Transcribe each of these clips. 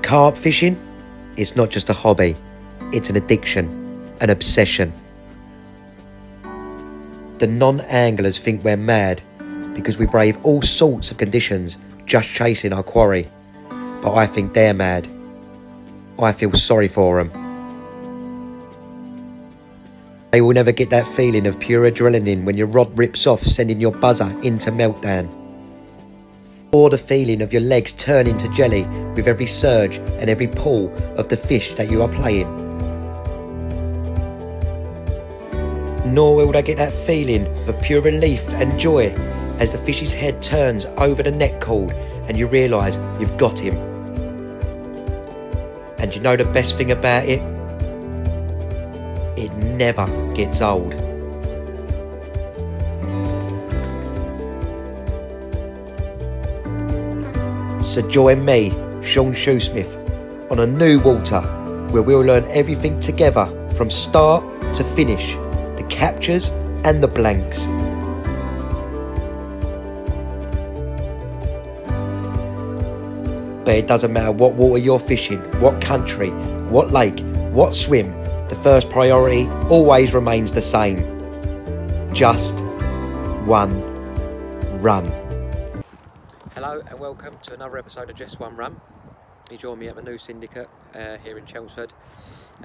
Carp fishing, it's not just a hobby, it's an addiction, an obsession. The non-anglers think we're mad because we brave all sorts of conditions just chasing our quarry. But I think they're mad. I feel sorry for them. They will never get that feeling of pure adrenaline when your rod rips off, sending your buzzer into meltdown. Or the feeling of your legs turning to jelly with every surge and every pull of the fish that you are playing. Nor will they get that feeling of pure relief and joy as the fish's head turns over the net cord and you realise you've got him. And you know the best thing about it? It never gets old. So join me, Sean Shoesmith, on a new water where we'll learn everything together from start to finish, the captures and the blanks. But it doesn't matter what water you're fishing, what country, what lake, what swim, the first priority always remains the same. Just one run. Hello and welcome to another episode of Just One Run. You join me at my new syndicate here in Chelmsford.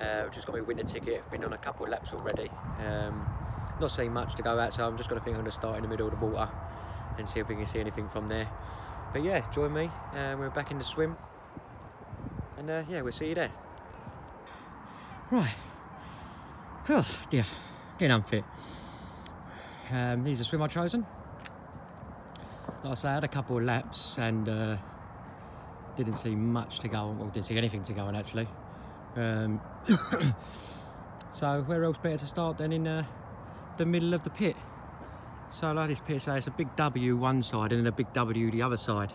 I've just got my winter ticket, I've been on a couple of laps already. Not seen much to go at, so I'm just going to think I'm going to start in the middle of the water and see if we can see anything from there. But yeah, join me, we're back in the swim, and yeah, we'll see you there. Right, oh dear, getting unfit. These are the swim I've chosen. Like I say, I had a couple of laps and didn't see much to go on, well, didn't see anything to go on actually. So where else better to start than in the middle of the pit. So like this pit, so it's a big W one side and then a big W the other side.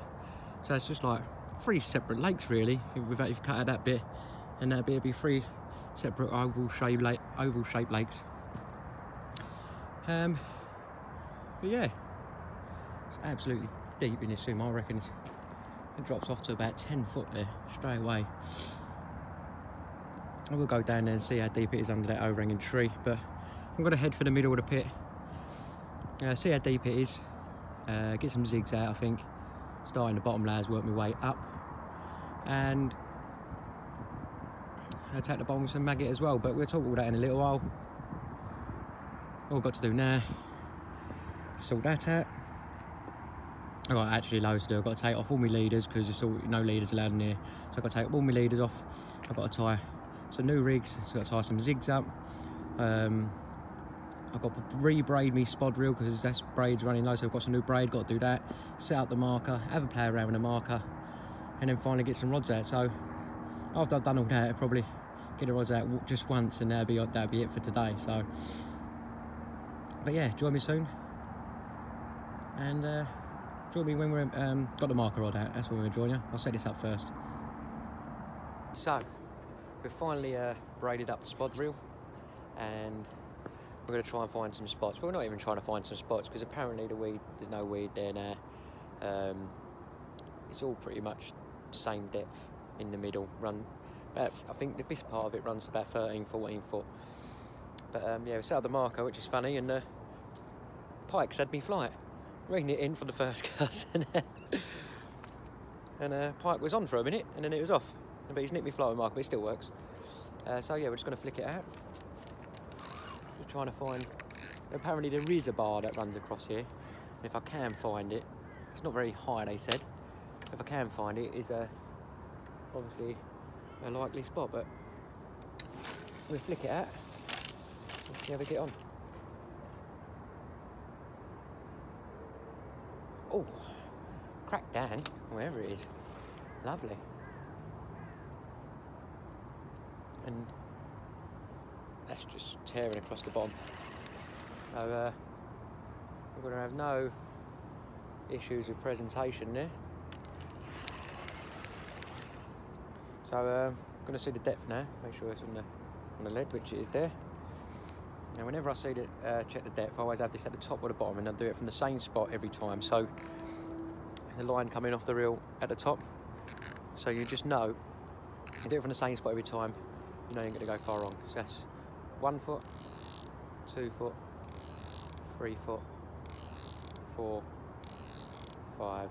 So it's just like three separate lakes really, if you cut out that bit, and that bit would be three separate oval shaped lakes. But yeah, it's absolutely deep in this swim. I reckon it drops off to about 10 foot there straight away. I will go down there and see how deep it is under that overhanging tree, but I'm going to head for the middle of the pit. See how deep it is, get some zigs out I think, start in the bottom layers, work my way up, and I'll take the bottom with some maggot as well, but we'll talk all that in a little while. All I've got to do now, sort that out. I've got actually loads to do. I've got to take off all my leaders because there's no leaders allowed in here, so I've got to take all my leaders off. I've got to tie some new rigs, so I've got to tie some zigs up. I've got to re-braid me spod reel because that's braids running low, so I've got some new braid, got to do that, set up the marker, have a play around with the marker, and then finally get some rods out. So after I've done all that, I'll probably get the rods out just once and that'll be it for today. So, but yeah, join me soon, and join me when we're got the marker rod out. That's when we'll join you. I'll set this up first. So we've finally braided up the spod reel, and we're going to try and find some spots. Well, we're not even trying to find some spots because apparently there's no weed there now. It's all pretty much same depth in the middle. I think this part of it runs about 13-14 foot. But yeah, we set up the marker, which is funny, and Pike's had me flight. Reading it in for the first cast, and Pike was on for a minute and then it was off. But he's nicked me fly with marker, but it still works. So yeah, we're just going to flick it out. Just trying to find, apparently there is a bar that runs across here, and if I can find it, it's not very high they said, if I can find it, it's obviously a likely spot, but we'll flick it out and see how we get on. Oh, cracked down, wherever it is, lovely. And that's just tearing across the bottom. So we're going to have no issues with presentation there. So I'm going to see the depth now, make sure it's on the lead, which it is there. Now whenever I see check the depth, I always have this at the top or the bottom, and I'll do it from the same spot every time. So the line coming off the reel at the top, so you just know If you do it from the same spot every time, you know you're going to go far wrong. So that's 1 foot, 2 foot, 3 foot, 4, 5,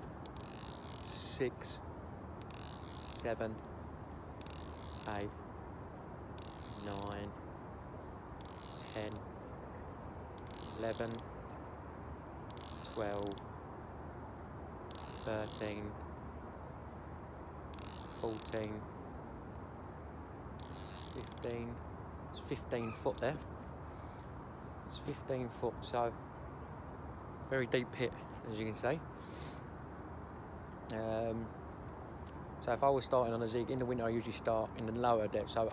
6, 7, 8, 9, 10, 11, 12, 13, 14, 15, it's 15 foot there. It's 15 foot, so very deep pit, as you can see. So if I was starting on a zig, in the winter I usually start in the lower depth, so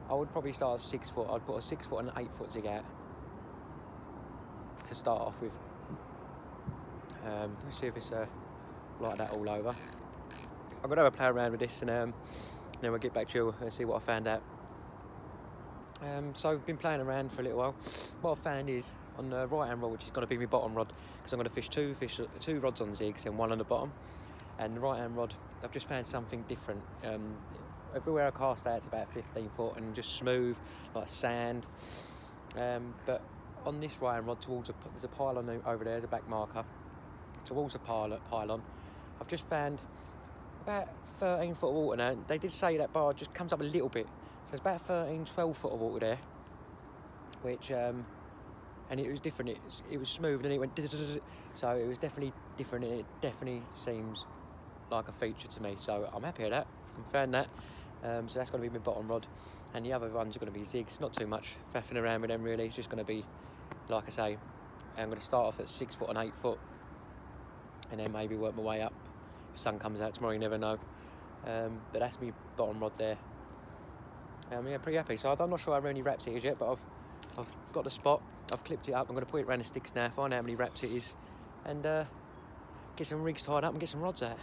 I would probably start at 6 foot. I'd put a 6 foot and an 8 foot zig out to start off with. Let's see if it's like that all over. I'm gonna have a play around with this, and then we'll get back to you and see what I found out. So I've been playing around for a little while. What I found is on the right hand rod, which is going to be my bottom rod, because I'm going to fish two rods on zigs and one on the bottom. And the right hand rod, I've just found something different. Everywhere I cast out, it's about 15 foot and just smooth like sand. But on this right hand rod, there's a pylon over there, there's a back marker. Towards a pylon, I've just found about 13 foot of water now. They did say that bar just comes up a little bit. So it's about 13, 12 foot of water there, which, and it was different. It was smooth, and then it went, so it was definitely different, and it definitely seems like a feature to me. So I'm happy with that. I found that. So that's going to be my bottom rod, and the other ones are going to be zigs. Not too much faffing around with them really. It's just going to be, like I say, I'm going to start off at 6 foot and 8 foot, and then maybe work my way up. If the sun comes out tomorrow, you never know. But that's my bottom rod there. Yeah, pretty happy. So I'm not sure how many wraps it is yet, but I've got the spot. I've clipped it up. I'm going to put it around the sticks now, find out how many wraps it is, and get some rigs tied up and get some rods out.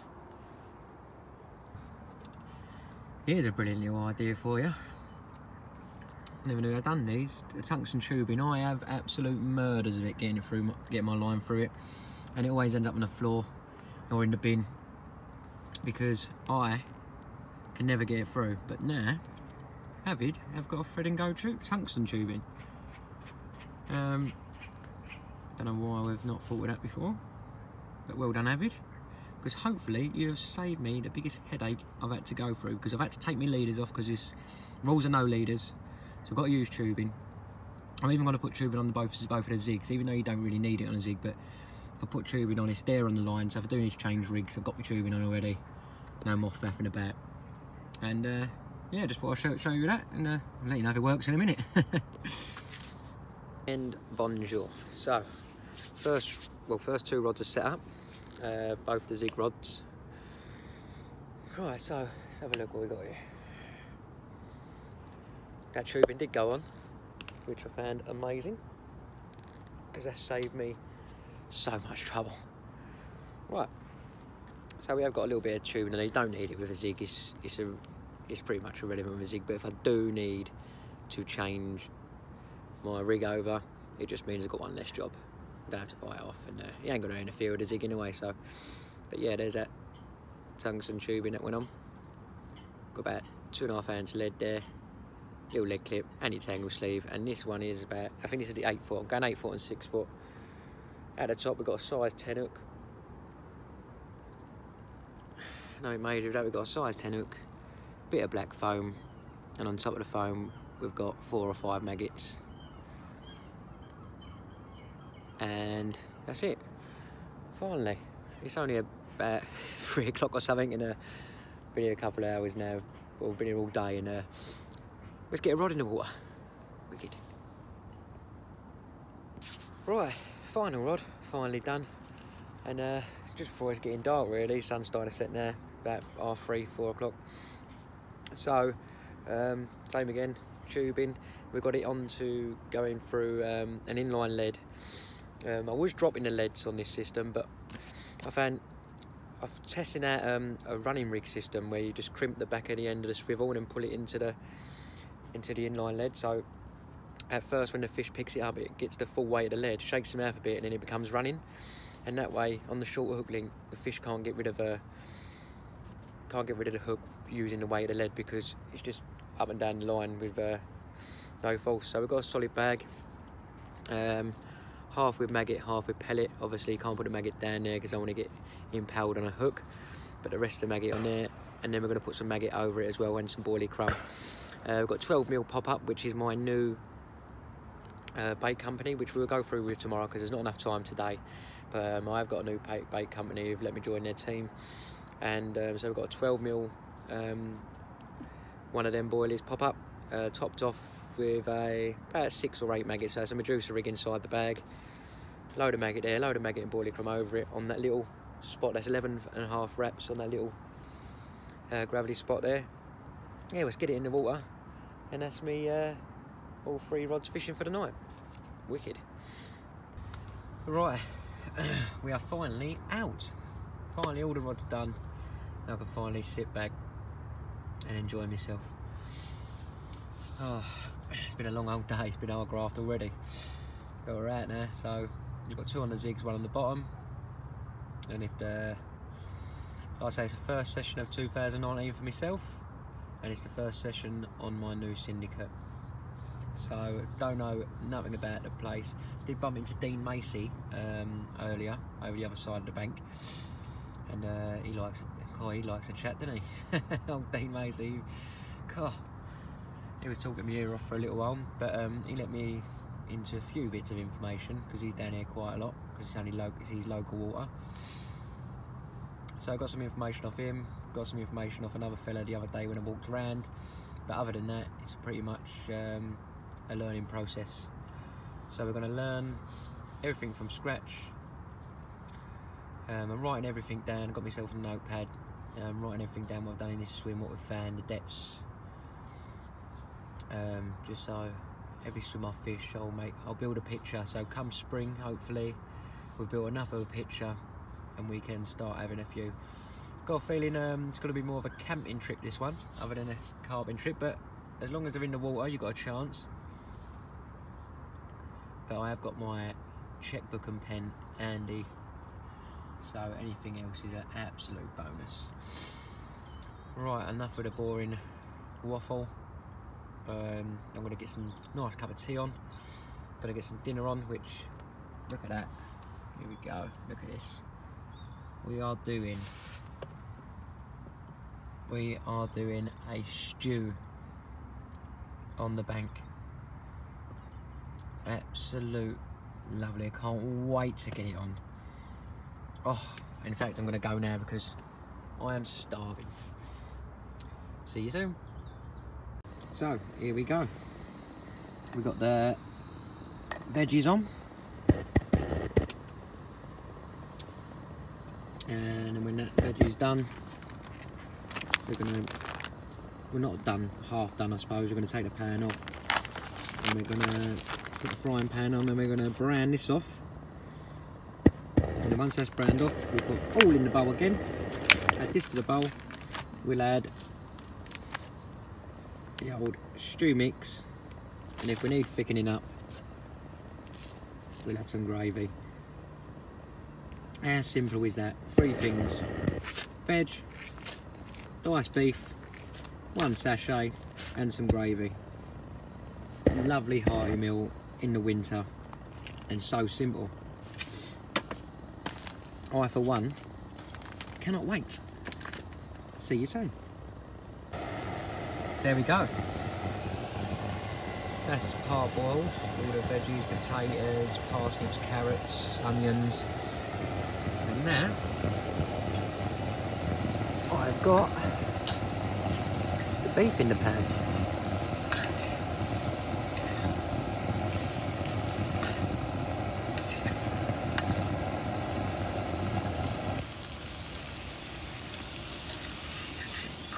Here's a brilliant little idea for you. Never knew I'd done these. The tungsten tubing, I have absolute murders of it getting my line through it, and it always ends up on the floor or in the bin because I can never get it through. But now Avid have got a thread and go tungsten tubing. Don't know why we've not thought of that before, but well done Avid, because hopefully you have saved me the biggest headache I've had to go through, because I've had to take my leaders off because this rules are no leaders, so I've got to use tubing. I'm even going to put tubing on both of the zigs, even though you don't really need it on a zig, but if I put tubing on, it's there on the line, so if I do need to change rigs, I've got my tubing on already, no more faffing about. And yeah, just thought I'd show you that, and I'll let you know if it works in a minute. And bonjour. So, first two rods are set up, both the zig rods. Right, so let's have a look what we got here. That tubing did go on, which I found amazing, because that saved me so much trouble. Right, so we have got a little bit of tubing, and you don't need it with a zig. It's pretty much irrelevant with a zig, but if I do need to change my rig over, it just means I've got one less job. I don't have to buy it off, and it ain't going to interfere with the zig anyway. So, but yeah, there's that tungsten tubing that went on. Got about 2.5 ounce lead there, little lead clip, anti-tangle sleeve, and this one is about, I think this is the 8 foot. I'm going 8 foot and 6 foot. At the top we've got a size 10 hook. No major of that, we've got a size 10 hook, bit of black foam, and on top of the foam we've got 4 or 5 maggots, and that's it. Finally, it's only about 3 o'clock or something, and been here a couple of hours now. Well, we've been here all day, and let's get a rod in the water. Wicked. Right, final rod, finally done, and just before it's getting dark really, sun's starting to set now, about 3:30, 4 o'clock. So, same again, tubing. We got it onto going through an inline lead. I was dropping the leads on this system, but I'm testing out a running rig system where you just crimp the back of the end of the swivel and then pull it into the inline lead. So at first when the fish picks it up, it gets the full weight of the lead, shakes him out a bit, and then it becomes running. And that way, on the shorter hook link, the fish can't get rid of can't get rid of the hook using the weight of the lead because it's just up and down the line with no force. So we've got a solid bag, half with maggot, half with pellet. Obviously you can't put the maggot down there because I want to get impaled on a hook, but the rest of the maggot on there, and then we're going to put some maggot over it as well and some boilie crumb. We've got 12mm pop-up, which is my new bait company, which we'll go through with tomorrow because there's not enough time today, but I've got a new bait company who've let me join their team, and so we've got a 12mm one of them boilies pop-up, topped off with about 6 or 8 maggots. So it's a Medusa rig inside the bag, load of maggot there, load of maggot and boilie crumb over it on that little spot. That's 11.5 wraps on that little gravity spot there. Yeah, let's get it in the water, and that's me all 3 rods fishing for the night. Wicked. Right, we are finally out. Finally all the rods done. Now I can finally sit back and enjoy myself. Oh, it's been a long old day, it's been hard graft already. But we're out now, so we've got 2 on the zigs, 1 on the bottom. And if the, like I say, it's the first session of 2019 for myself, and it's the first session on my new syndicate. So don't know nothing about the place. Did bump into Dean Macy earlier over the other side of the bank, and he likes a chat, doesn't he? Old Dean Macy. God, he was talking me ear off for a little while, but he let me into a few bits of information because he's down here quite a lot because it's only his local water. So I got some information off him, got some information off another fella the other day when I walked around, but other than that it's pretty much a learning process. So we're going to learn everything from scratch. I'm writing everything down, got myself a notepad, writing everything down what I've done in this swim, what we've found, the depths, just so every swim I fish I'll build a picture, so come spring hopefully we've built enough of a picture and we can start having a few. Got a feeling it's going to be more of a camping trip, this one, other than a carping trip, but as long as they're in the water you've got a chance. But I have got my checkbook and pen handy, so anything else is an absolute bonus. Right, enough with the boring waffle. I'm going to get some nice cup of tea on, got to get some dinner on, which, look at that, here we go, look at this. We are doing a stew on the bank. Absolute lovely, I can't wait to get it on. Oh, in fact I'm going to go now because I am starving. See you soon. So here we go, we got the veggies on, and then when that veggie's done, we're not done, half done I suppose, we're going to take the pan off and we're going to put the frying pan on and we're going to brown this off, and then once that's browned off we'll put all in the bowl again, add this to the bowl, we'll add the old stew mix, and if we need thickening up we'll add some gravy. How simple is that? 3 things: veg, diced beef, 1 sachet and some gravy. Lovely hearty meal in the winter, and so simple. I for one cannot wait. See you soon. There we go. That's parboiled, all the veggies, potatoes, parsnips, carrots, onions. And now I've got the beef in the pan.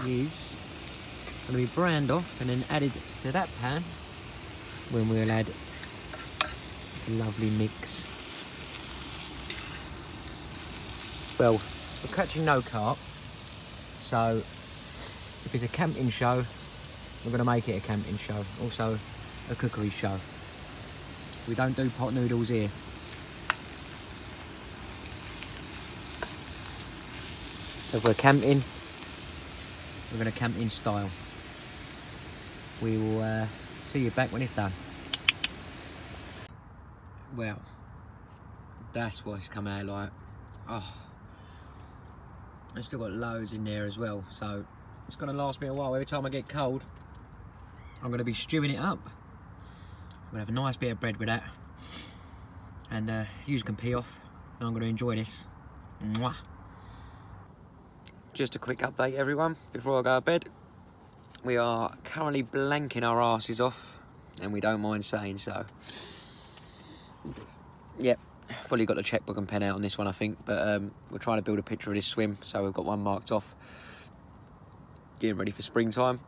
Is going to be browned off and then added to that pan when we'll add the lovely mix. Well, we're catching no carp, so if it's a camping show, we're going to make it a camping show, also a cookery show. We don't do pot noodles here. So if we're camping, we're going to camp in style. We will see you back when it's done. Well, that's what it's come out like. Oh, I've still got loads in there as well, so it's going to last me a while. Every time I get cold, I'm going to be stewing it up. I'm going to have a nice bit of bread with that, and you can pee off, and I'm going to enjoy this. Mwah. Just a quick update, everyone, before I go to bed. We are currently blanking our asses off, and we don't mind saying so. Yep, fully got the checkbook and pen out on this one, I think, but we're trying to build a picture of this swim, so we've got one marked off. Getting ready for springtime.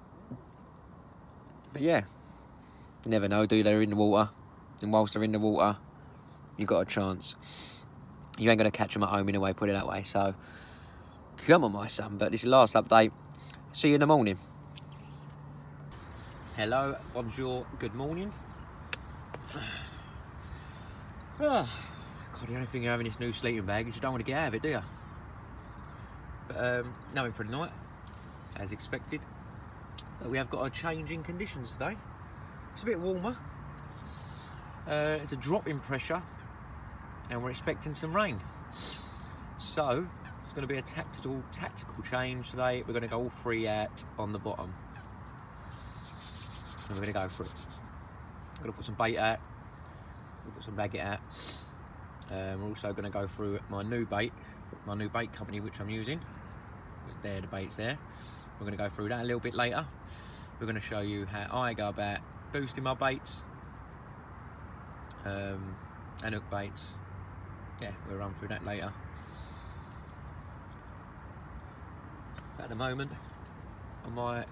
But yeah, you never know, do they're in the water, and whilst they're in the water, you've got a chance. You ain't going to catch them at home in a way, put it that way, so come on, my son. But this is the last update. See you in the morning. Hello, bonjour, good morning. God, the only thing you have in this new sleeping bag is you don't want to get out of it, do you? But nothing for the night, as expected. But we have got a change in conditions today. It's a bit warmer. It's a drop in pressure, and we're expecting some rain. So it's going to be a tactical change today. We're going to go all three out on the bottom. And we're going to go for it. We're going to put some bait out. We'll put some maggot out. We're also going to go through my new bait company which I'm using. There, the bait's there. We're going to go through that a little bit later. We're going to show you how I go about boosting my baits and hook baits. Yeah, we'll run through that later. At the moment, I might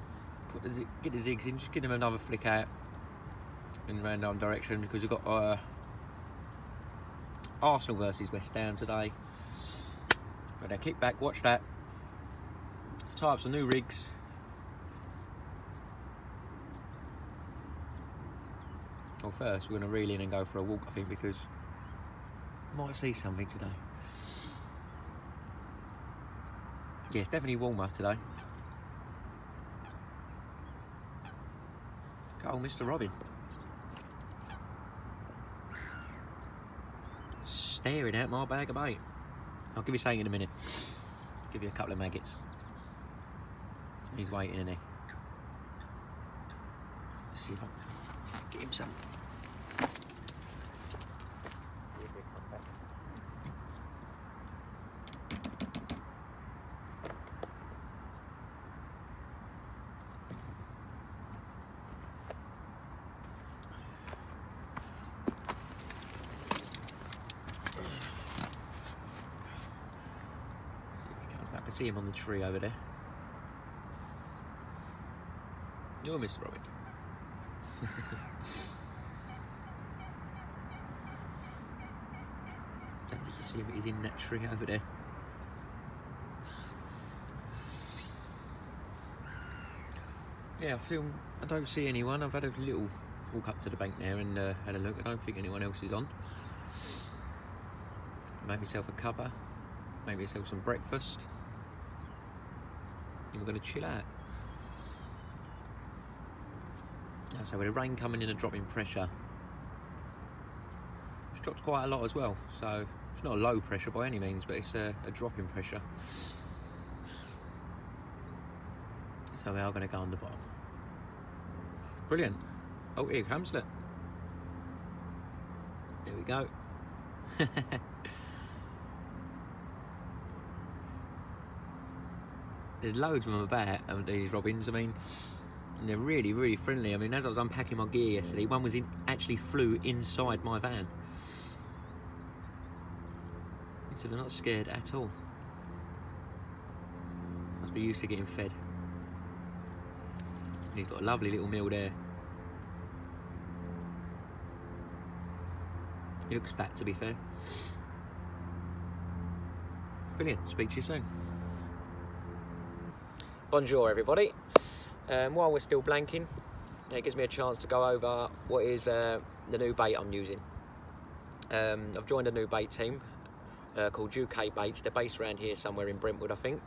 get the zigs in, just give them another flick out in a random direction, because we've got Arsenal versus West Ham today. But now kick back, watch that. Tie up some new rigs. Well, first we're going to reel in and go for a walk, I think, because I might see something today. Yeah, it's definitely warmer today. Go on, Mr. Robin. Staring at my bag of bait. I'll give you something in a minute. Give you a couple of maggots. He's waiting, isn't he? Let's see if I can get him some. I can see him on the tree over there. You're Mr. Robin. Don't you see him? He's in that tree over there. Yeah, I don't see anyone. I've had a little walk up to the bank there and had a look. I don't think anyone else is on. Made myself a cuppa, made myself some breakfast, and we're going to chill out. So with the rain coming in and dropping pressure, it's dropped quite a lot as well. So it's not a low pressure by any means, but it's a drop in pressure. So we are going to go on the bottom. Brilliant. Oh, here comes it. There we go. There's loads of them about, these robins. I mean, and they're really, really friendly. I mean, as I was unpacking my gear yesterday, one was actually flew inside my van. So they're not scared at all. Must be used to getting fed. And he's got a lovely little meal there. He looks fat, to be fair. Brilliant. Speak to you soon. Bonjour, everybody. While we're still blanking, it gives me a chance to go over what is the new bait I'm using. I've joined a new bait team called UK Baits. They're based around here somewhere in Brentwood, I think.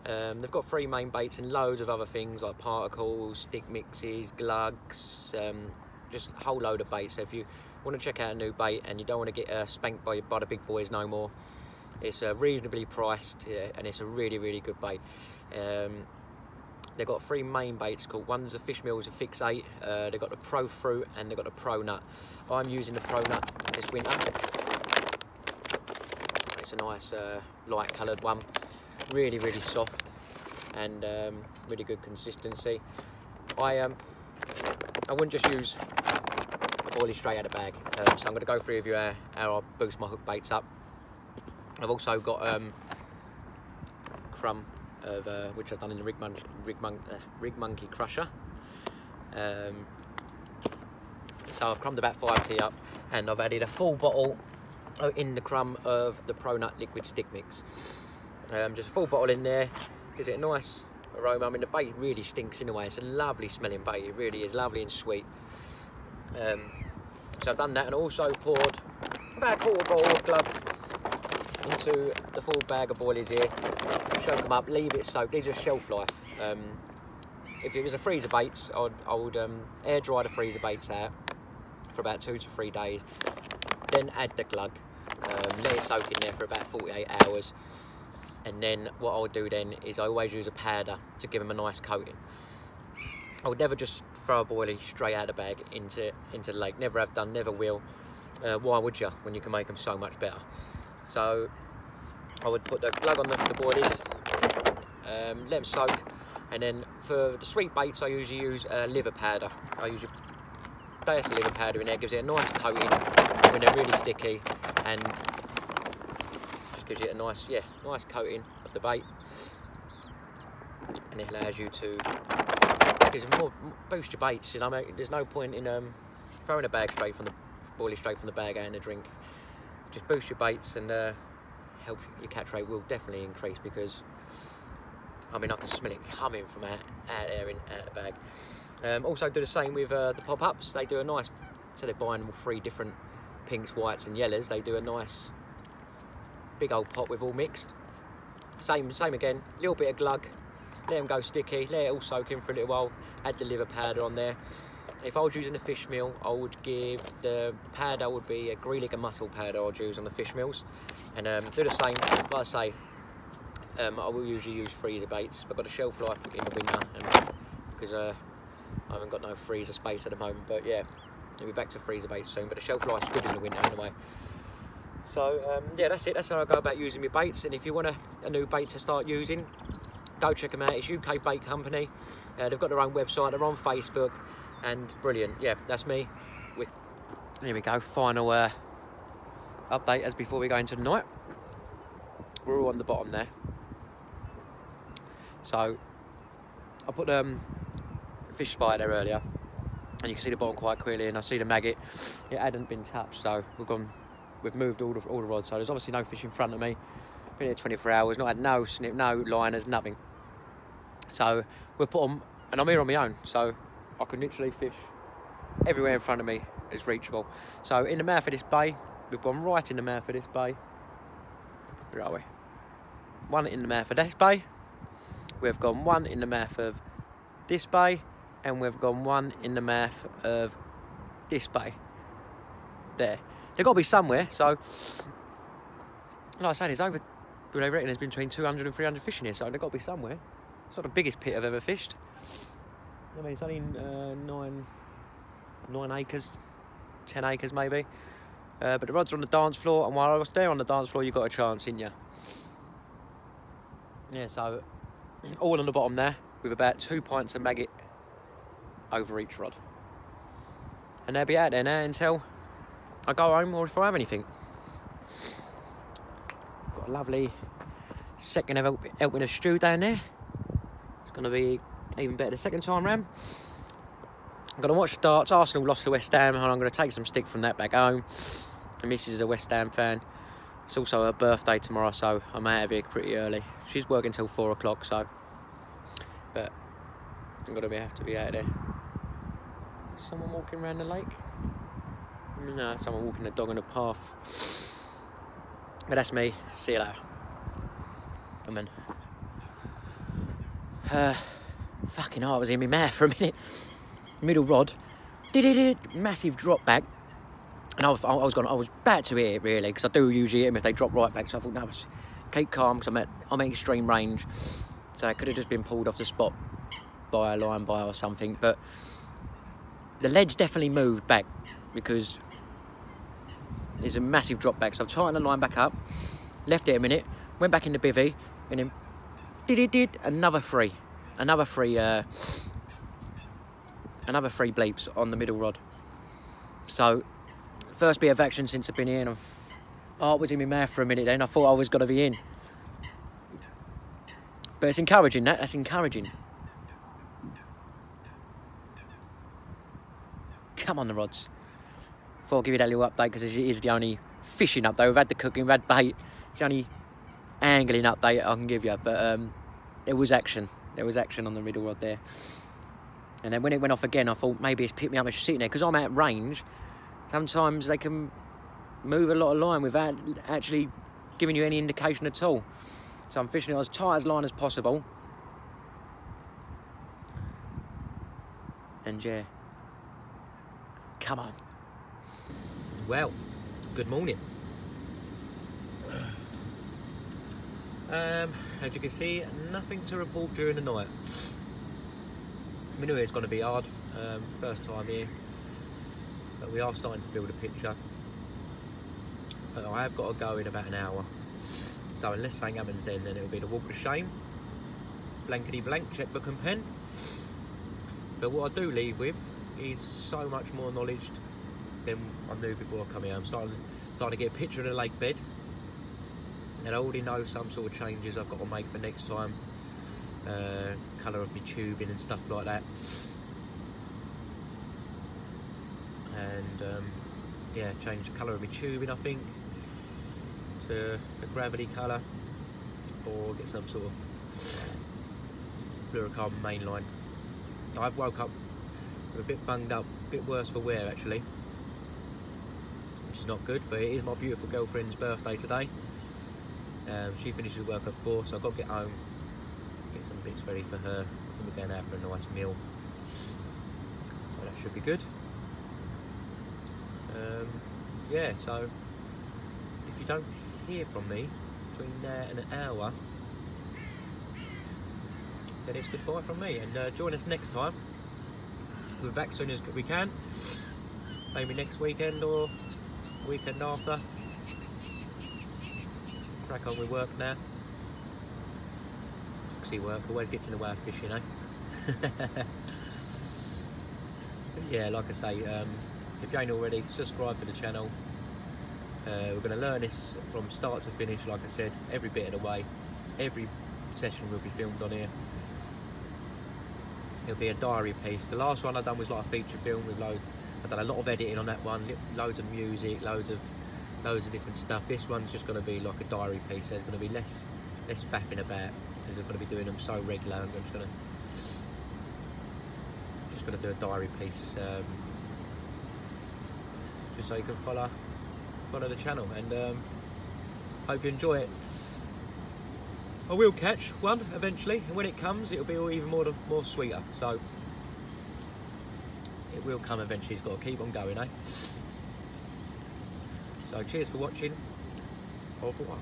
They've got 3 main baits and loads of other things like particles, stick mixes, glugs, just a whole load of baits. So if you want to check out a new bait and you don't want to get spanked by the big boys no more, it's reasonably priced, and it's a really, really good bait. They've got 3 main baits called, one's a fish meal, a fix 8, they've got the Pro Fruit and they've got the Pro Nut. I'm using the Pro Nut this winter. It's a nice light coloured one, really, really soft and really good consistency. I wouldn't just use a boilie straight out of the bag, so I'm going to go through with you how I boost my hook baits up. I've also got crumb of which I've done in the Rig Monkey Crusher. So I've crumbed about 5p up, and I've added a full bottle in the crumb of the Pro Nut liquid stick mix. Just a full bottle in there, gives it a nice aroma. I mean, the bait really stinks in a way. It's a lovely smelling bait, it really is, lovely and sweet. So I've done that, and also poured about a quarter bottle of glug into the full bag of boilies here. Soak them up, leave it soaked. These are shelf life. If it was a freezer baits, I would air dry the freezer baits out for about 2 to 3 days, then add the glug, let it soak in there for about 48 hours, and then what I would do then is I always use a powder to give them a nice coating. I would never just throw a boilie straight out of the bag into the lake. Never have done, never will. Why would you, when you can make them so much better? So I would put the glug on the boilies, let them soak, and then for the sweet baits I usually use liver powder. I usually dose the liver powder in there, gives it a nice coating when they're really sticky, and just gives it a nice, nice coating of the bait, and it allows you to boost your baits. You know, there's no point in throwing a bag straight from the boilie straight from the bag out in the drink. Just boost your baits, and help your catch rate will definitely increase, because I mean, I can smell it coming from out there out the bag. Also do the same with the pop-ups. They do a nice, so they're buying all 3 different pinks, whites and yellows. They do a nice big old pot with all mixed. Same again, a little bit of glug, let them go sticky, let it all soak in for a little while, add the liver powder on there. If I was using a fish meal, I would give the powder, would be a Grealick and mussel powder I'd use on the fish meals, and do the same. Like I say, I will usually use freezer baits, but I've got a shelf life in the winter, and because I haven't got no freezer space at the moment. But yeah, we'll be back to freezer baits soon, but the shelf life's good in the winter anyway. So yeah, that's it. That's how I go about using my baits. And if you want a new bait to start using, go check them out. It's UK Bait Company. They've got their own website, they're on Facebook, and brilliant. Yeah, that's me. Here we go, final update as before we go into the night. We're all on the bottom there. So I put fish spy there earlier, and you can see the bottom quite clearly, and I see the maggot. It hadn't been touched, so we've moved all the rods. So there's obviously no fish in front of me. Been here 24 hours, not had no snip, no liners, nothing. So we'll put them, and I'm here on my own, so I can literally fish everywhere in front of me is reachable. So in the mouth of this bay, we've gone right in the mouth of this bay. Where are we? One in the mouth of this bay. We've gone one in the mouth of this bay, and we've gone one in the mouth of this bay. There. They've got to be somewhere. So, like I say, there's over, they reckon there's been between 200 and 300 fish in here, so they've got to be somewhere. It's not the biggest pit I've ever fished. I mean, it's only 9 acres, 10 acres maybe. But the rods are on the dance floor, and while I was there on the dance floor, you got a chance, didn't you? Yeah, so all on the bottom there, with about 2 pints of maggot over each rod. And they'll be out there now until I go home, or if I have anything. Got a lovely second helping of stew down there. It's going to be even better the second time round. I'm going to watch darts. Arsenal lost to West Ham, and I'm going to take some stick from that back home. The missus is a West Ham fan. It's also her birthday tomorrow, so I'm out of here pretty early. She's working till 4 o'clock, so. But I'm going to have to be out of there. Is someone walking around the lake? No, someone walking the dog on the path. But that's me. See you later. Come in. Fucking hell, I was in my mouth for a minute. Middle rod, massive drop back, and I was about to hit it really, because I do usually hit them if they drop right back. So I thought, no, keep calm, because I'm at extreme range, so it could have just been pulled off the spot by a line by or something. But the lead's definitely moved back because there's a massive drop back. So I've tightened the line back up, left it a minute, went back in the bivvy, and then another three bleeps on the middle rod. So first bit of action since I've been here, and I was in my mouth for a minute then. I thought I was going to be in, but it's encouraging. That's encouraging. Come on, the rods. Thought I'll give you that little update, because it is the only fishing update. We've had the cooking, we've had bait. It's the only angling update I can give you. But there was action. There was action on the middle rod there. And then when it went off again, I thought maybe it's picked me up and sitting there, because I'm at range. Sometimes they can move a lot of line without actually giving you any indication at all. So I'm fishing it as tight as line as possible. And yeah, come on. Well, good morning. As you can see, nothing to report during the night. We knew it was going to be hard, first time here, but we are starting to build a picture. But I have got to go in about an hour, so unless something happens then it'll be the walk of shame, blankety blank, checkbook and pen. But what I do leave with is so much more knowledge than I knew before I come here. I'm starting to get a picture of the lake bed, and I already know some sort of changes I've got to make for next time. Colour of my tubing and stuff like that, and yeah, change the colour of my tubing I think to a gravity colour, or get some sort of fluorocarbon mainline. I've woke up a bit bunged up, a bit worse for wear actually, which is not good, but it is my beautiful girlfriend's birthday today. She finishes work at 4, so I've got to get home, get some bits ready for her. We're going out for a nice meal, so that should be good. Yeah, so if you don't hear from me between now and an hour, then it's goodbye from me, and join us next time. We'll be back as soon as we can, maybe next weekend or weekend after. Crack on with work now. Work always gets in the way of fishing, eh? Yeah, like I say, if you ain't already, subscribe to the channel. We're going to learn this from start to finish, like I said, every bit of the way. Every session will be filmed on here. It'll be a diary piece. The last one I done was like a feature film with I've done a lot of editing on that one, loads of music, loads of different stuff. This one's just going to be like a diary piece. There's going to be less faffing about, because I'm going to be doing them so regular. I'm just going to do a diary piece, just so you can follow the channel, and hope you enjoy it. I will catch one eventually, and when it comes, it'll be even more sweeter. So it will come eventually. It's got to keep on going, eh? So cheers for watching. Au revoir.